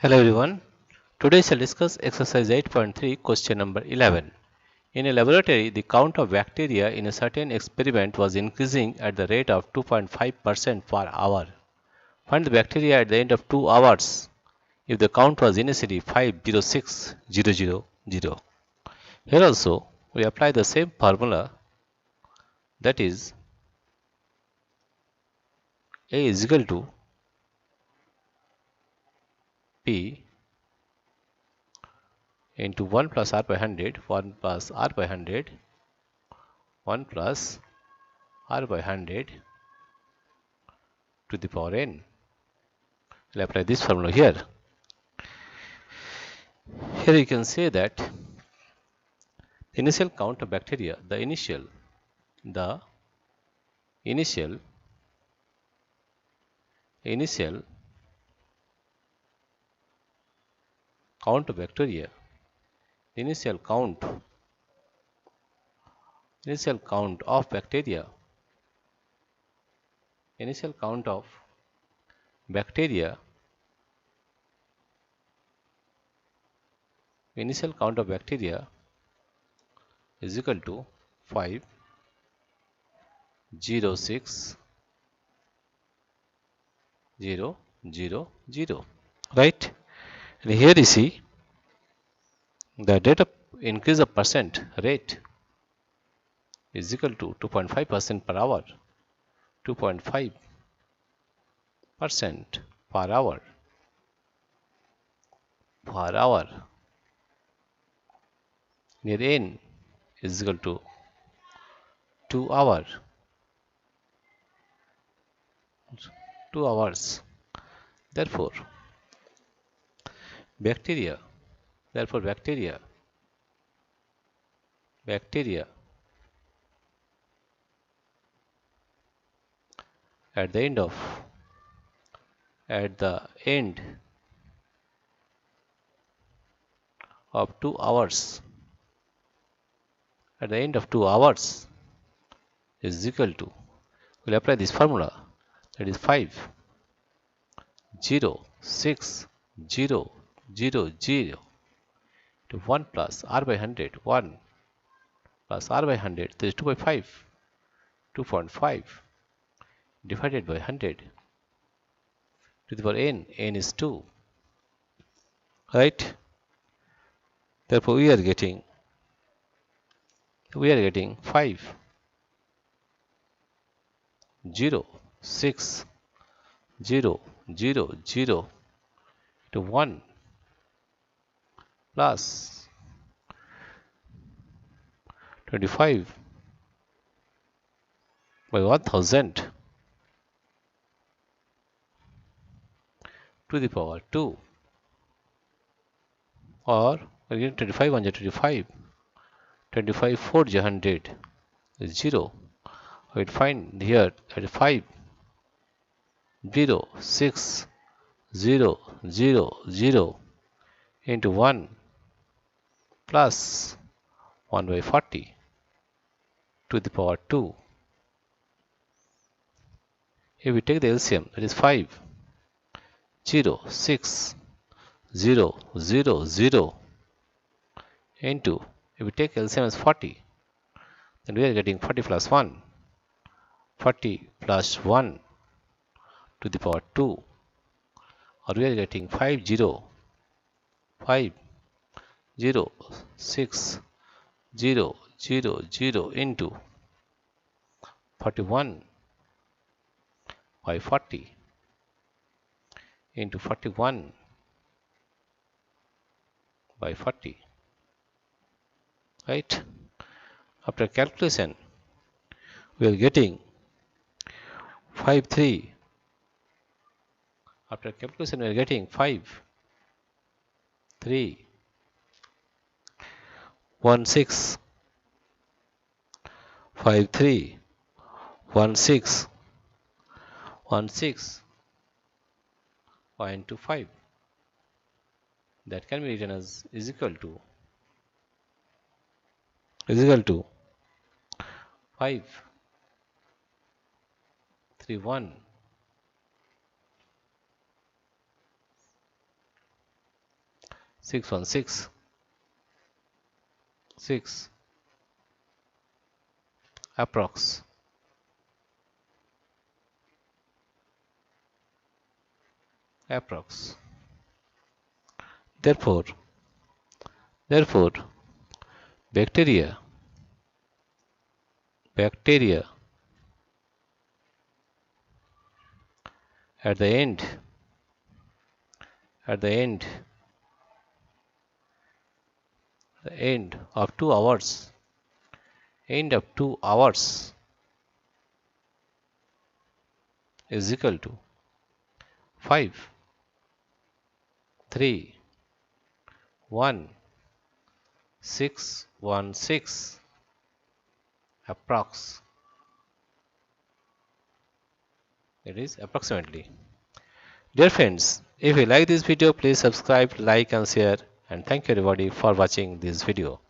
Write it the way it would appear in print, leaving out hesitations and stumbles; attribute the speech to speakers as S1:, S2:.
S1: Hello everyone. Today I shall discuss exercise 8.3 question number 11. In a laboratory, the count of bacteria in a certain experiment was increasing at the rate of 2.5% per hour. Find the bacteria at the end of 2 hours if the count was initially 506,000. Here also we apply the same formula, that is A is equal to P into 1 plus R by 100, 1 plus R by 100, 1 plus R by 100 to the power n. We'll apply this formula here. Here you can say that the initial count of bacteria, the initial count of bacteria, initial count of bacteria, initial count of bacteria is equal to 506,000, right? And here you see the rate of increase of percent rate is equal to 2.5% per hour, 2.5% per hour near n is equal to 2 hours. Therefore bacteria at the end of 2 hours is equal to, we'll apply this formula, that is 506,000 to 1 plus R by 100, 1 plus R by 100, that is 2.5 divided by 100 to the power n is 2, right? Therefore we are getting 506,000 to 1 plus 25 by 1000 to the power 2, or again 25 1 25, 25 4 100 is 0. We find here that 506,000 into 1 plus 1 by 40 to the power 2. If we take the LCM, that is 506,000 into, if we take LCM as 40, then we are getting 40 plus 1 to the power 2, or we are getting 506,000 into 41 by 40 into 41 by 40, right? After calculation we are getting 53. After calculation we are getting 5316.25. That can be written as is equal to 531 616 6 approx approx. Therefore bacteria at the end at the end of 2 hours is equal to 5 3 1 6 1 6 approx. It is approximately. Dear friends, if you like this video, please subscribe, like and share, and thank you everybody for watching this video.